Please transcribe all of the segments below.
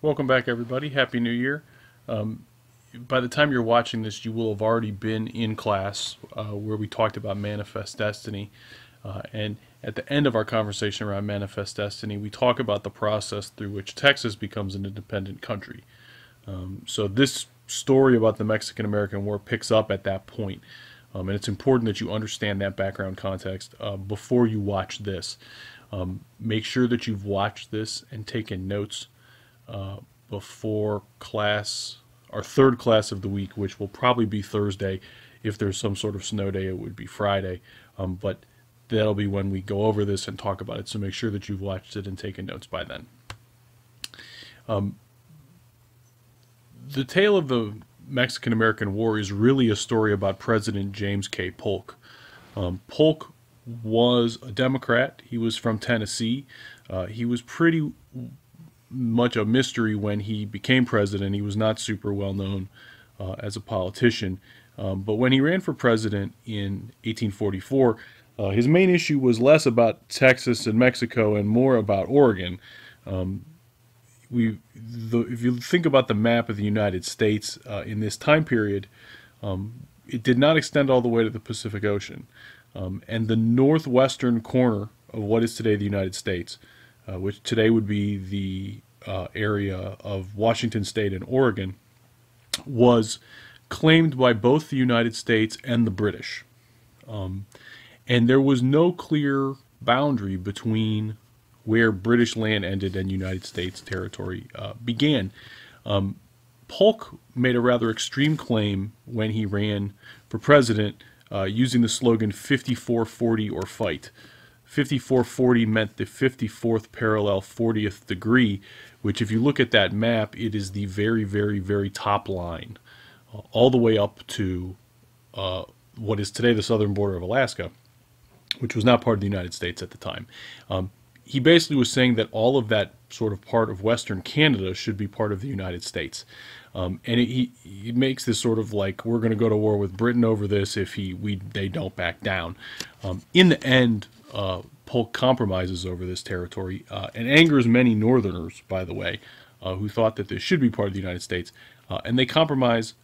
Welcome back, everybody. Happy New Year. Um, by the time you're watching this, you will have already been in class where we talked about manifest destiny. And at the end of our conversation around manifest destiny, we talk about the process through which Texas becomes an independent country. So this story about the Mexican-American War picks up at that point. And it's important that you understand that background context before you watch this. Make sure that you've watched this and taken notes before class, our third class of the week, which will probably be Thursday. If there's some sort of snow day, it would be Friday. But that'll be when we go over this and talk about it. So make sure that you've watched it and taken notes by then. The tale of the Mexican-American War is really a story about President James K. Polk. Polk was a Democrat. He was from Tennessee. He was pretty much a mystery when he became president. He was not super well known as a politician. But when he ran for president in 1844, his main issue was less about Texas and Mexico and more about Oregon. If you think about the map of the United States in this time period, it did not extend all the way to the Pacific Ocean. And the northwestern corner of what is today the United States, which today would be the area of Washington State and Oregon, was claimed by both the United States and the British. And there was no clear boundary between where British land ended and United States territory began. Polk made a rather extreme claim when he ran for president using the slogan 54-40 or fight. 54-40 meant the 54th parallel 40th degree, which if you look at that map, it is the very, very, very top line, all the way up to what is today the southern border of Alaska, which was not part of the United States at the time. He basically was saying that all of that sort of part of Western Canada should be part of the United States. And he makes this sort of like, we're going to go to war with Britain over this if they don't back down. In the end, Polk compromises over this territory and angers many Northerners, by the way, who thought that this should be part of the United States. And they compromise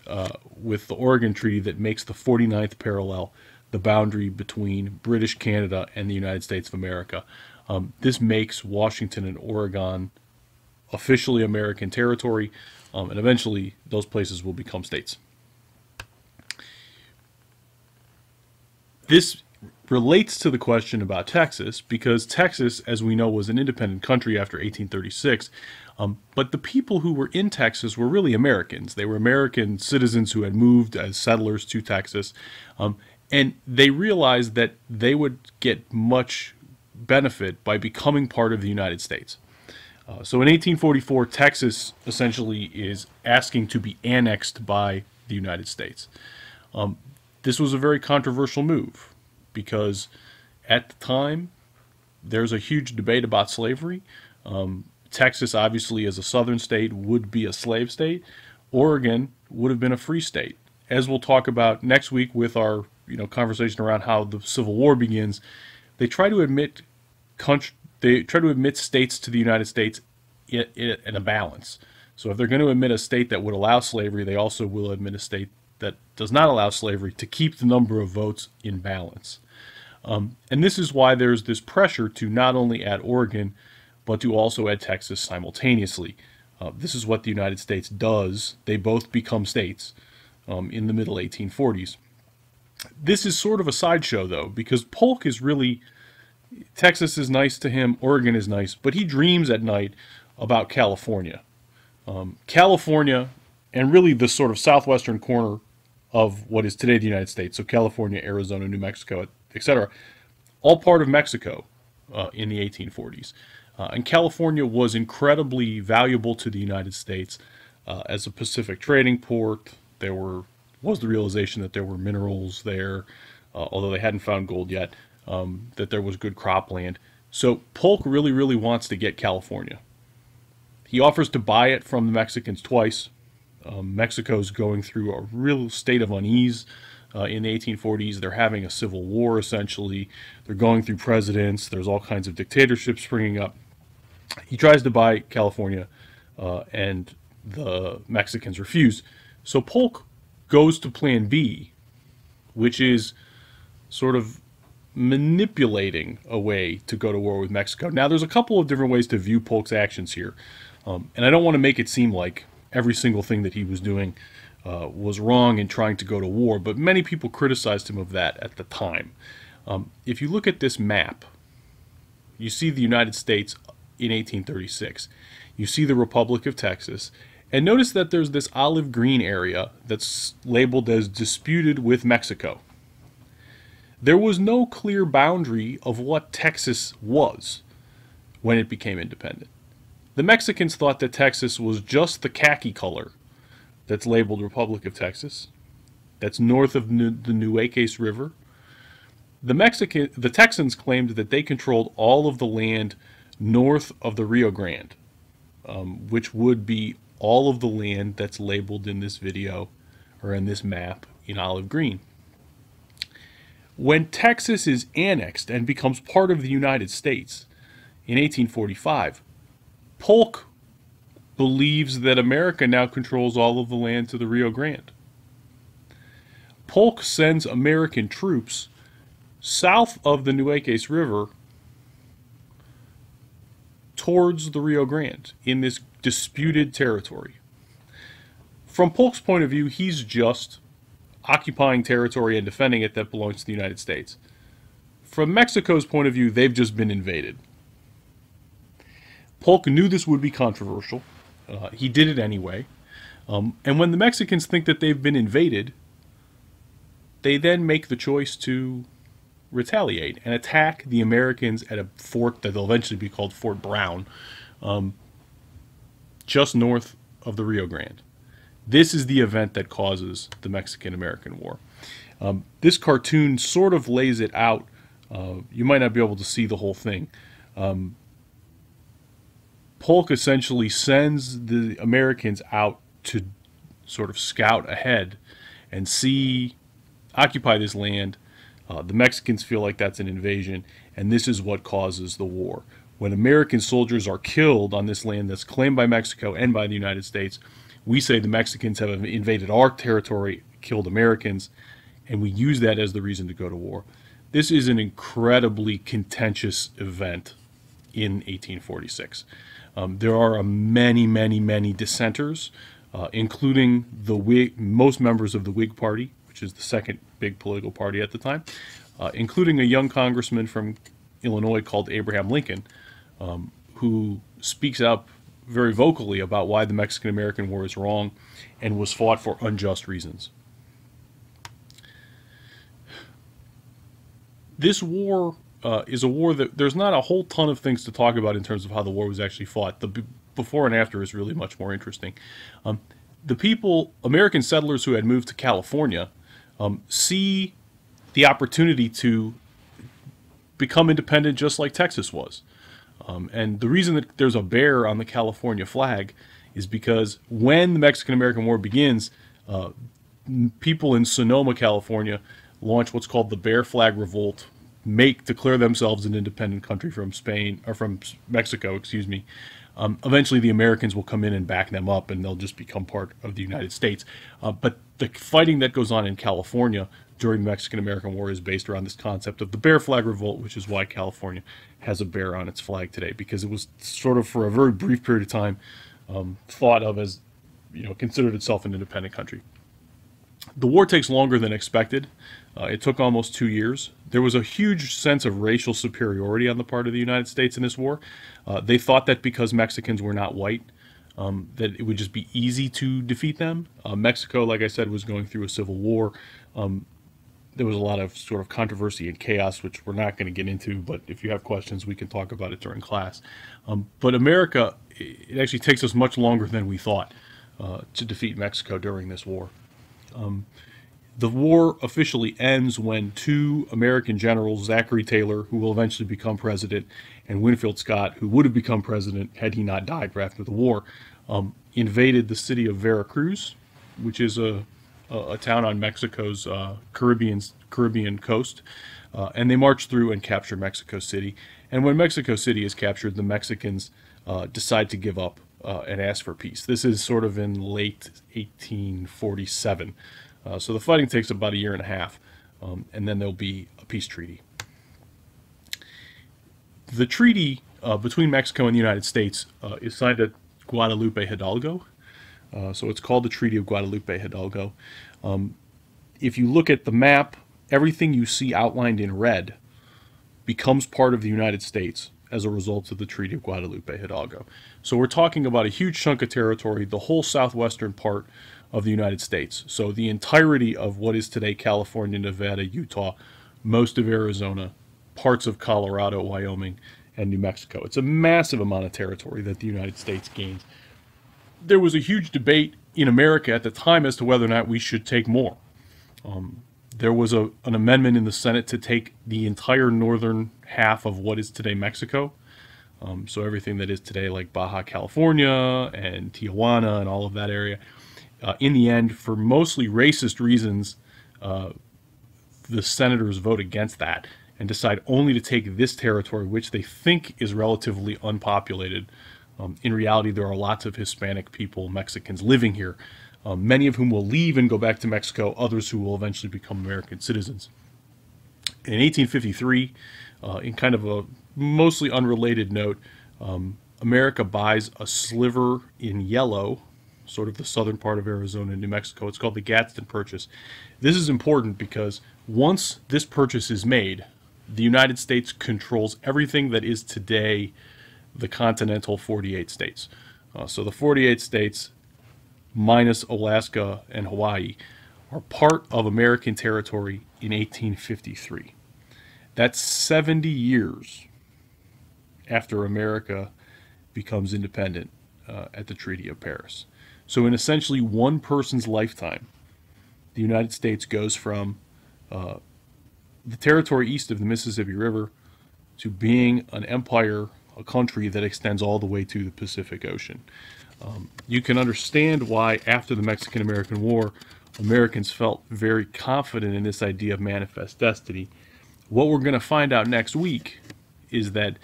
with the Oregon Treaty that makes the 49th parallel the boundary between British Canada and the United States of America. This makes Washington and Oregon officially American territory, and eventually those places will become states. This relates to the question about Texas, because Texas, as we know, was an independent country after 1836, but the people who were in Texas were really Americans. They were American citizens who had moved as settlers to Texas, and they realized that they would get much benefit by becoming part of the United States. So in 1844, Texas essentially is asking to be annexed by the United States. This was a very controversial move because at the time there's a huge debate about slavery. Texas, obviously, as a southern state, would be a slave state. Oregon would have been a free state. As we'll talk about next week with our conversation around how the Civil War begins, they try to admit states to the United States in a balance. So if they're going to admit a state that would allow slavery, they also will admit a state that does not allow slavery to keep the number of votes in balance. And this is why there's this pressure to not only add Oregon, but to also add Texas simultaneously. This is what the United States does. They both become states in the middle 1840s. This is sort of a sideshow, though, because Polk is really... Texas is nice to him, Oregon is nice, but he dreams at night about California. California, and really the sort of southwestern corner of what is today the United States, so California, Arizona, New Mexico, etc., all part of Mexico in the 1840s. And California was incredibly valuable to the United States as a Pacific trading port. There was the realization that there were minerals there, although they hadn't found gold yet. That there was good cropland. So Polk really, really wants to get California. He offers to buy it from the Mexicans twice. Mexico's going through a real state of unease in the 1840s. They're having a civil war, essentially. They're going through presidents. There's all kinds of dictatorships springing up. He tries to buy California and the Mexicans refuse. So Polk goes to Plan B, which is sort of manipulating a way to go to war with Mexico. Now, there's a couple of different ways to view Polk's actions here, and I don't want to make it seem like every single thing that he was doing was wrong in trying to go to war, but many people criticized him of that at the time. If you look at this map, you see the United States in 1836. You see the Republic of Texas, and notice that there's this olive green area that's labeled as disputed with Mexico. There was no clear boundary of what Texas was when it became independent. The Mexicans thought that Texas was just the khaki color that's labeled Republic of Texas, that's north of the Nueces River. The Texans claimed that they controlled all of the land north of the Rio Grande, which would be all of the land that's labeled in this video or in this map in olive green. When Texas is annexed and becomes part of the United States in 1845, Polk believes that America now controls all of the land to the Rio Grande. Polk sends American troops south of the Nueces River towards the Rio Grande in this disputed territory. From Polk's point of view, he's just occupying territory and defending it that belongs to the United States. From Mexico's point of view, they've just been invaded. Polk knew this would be controversial. He did it anyway. And when the Mexicans think that they've been invaded, they then make the choice to retaliate and attack the Americans at a fort that will eventually be called Fort Brown, just north of the Rio Grande. This is the event that causes the Mexican-American War. This cartoon sort of lays it out. You might not be able to see the whole thing. Polk essentially sends the Americans out to sort of scout ahead and occupy this land. The Mexicans feel like that's an invasion, and this is what causes the war. When American soldiers are killed on this land that's claimed by Mexico and by the United States, we say the Mexicans have invaded our territory, killed Americans, and we use that as the reason to go to war. This is an incredibly contentious event in 1846. There are many, many, many dissenters, including most members of the Whig Party, which is the second big political party at the time, including a young congressman from Illinois called Abraham Lincoln, who speaks up very vocally about why the Mexican-American War is wrong and was fought for unjust reasons. This war is a war that there's not a whole ton of things to talk about in terms of how the war was actually fought. The before and after is really much more interesting. American settlers who had moved to California, see the opportunity to become independent just like Texas was. And the reason that there's a bear on the California flag is because when the Mexican-American War begins, people in Sonoma, California, launch what's called the Bear Flag Revolt, declare themselves an independent country from Mexico, excuse me. Eventually the Americans will come in and back them up, and they'll just become part of the United States. But the fighting that goes on in California during the Mexican-American War is based around this concept of the Bear Flag Revolt, which is why California has a bear on its flag today, because it was sort of for a very brief period of time thought of as, considered itself an independent country. The war takes longer than expected. It took almost 2 years. There was a huge sense of racial superiority on the part of the United States in this war. They thought that because Mexicans were not white, that it would just be easy to defeat them. Mexico, like I said, was going through a civil war. There was a lot of sort of controversy and chaos, which we're not going to get into, but if you have questions, we can talk about it during class. But America, it actually takes us much longer than we thought to defeat Mexico during this war. The war officially ends when two American generals, Zachary Taylor, who will eventually become president, and Winfield Scott, who would have become president had he not died after the war, invaded the city of Veracruz, which is a town on Mexico's Caribbean coast, and they marched through and captured Mexico City. And when Mexico City is captured, the Mexicans decide to give up and ask for peace. This is sort of in late 1847. So the fighting takes about a year and a half, and then there'll be a peace treaty. The treaty between Mexico and the United States is signed at Guadalupe, Hidalgo. So it's called the Treaty of Guadalupe, Hidalgo. If you look at the map, everything you see outlined in red becomes part of the United States as a result of the Treaty of Guadalupe, Hidalgo. So we're talking about a huge chunk of territory, the whole southwestern part of the United States. So the entirety of what is today California, Nevada, Utah, most of Arizona, parts of Colorado, Wyoming, and New Mexico. It's a massive amount of territory that the United States gains. There was a huge debate in America at the time as to whether or not we should take more. There was an amendment in the Senate to take the entire northern half of what is today Mexico. So everything that is today like Baja California and Tijuana and all of that area. In the end, for mostly racist reasons, the senators vote against that and decide only to take this territory, which they think is relatively unpopulated. In reality, there are lots of Hispanic people, Mexicans living here, many of whom will leave and go back to Mexico, others who will eventually become American citizens. In 1853, in kind of a mostly unrelated note, America buys a sliver in yellow, sort of the southern part of Arizona and New Mexico. It's called the Gadsden Purchase. This is important because once this purchase is made, the United States controls everything that is today the continental 48 states. So the 48 states, minus Alaska and Hawaii, are part of American territory in 1853. That's 70 years after America becomes independent at the Treaty of Paris. So in essentially one person's lifetime, the United States goes from the territory east of the Mississippi River to being an empire, a country that extends all the way to the Pacific Ocean. You can understand why after the Mexican-American War, Americans felt very confident in this idea of manifest destiny. What we're going to find out next week is that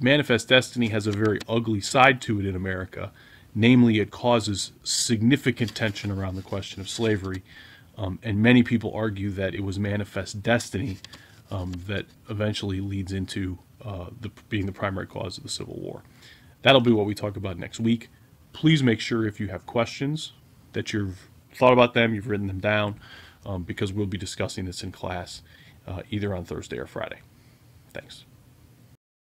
manifest destiny has a very ugly side to it in America. Namely, it causes significant tension around the question of slavery. And many people argue that it was manifest destiny that eventually leads into being the primary cause of the Civil War. That'll be what we talk about next week. Please make sure if you have questions that you've thought about them, you've written them down, because we'll be discussing this in class either on Thursday or Friday. Thanks.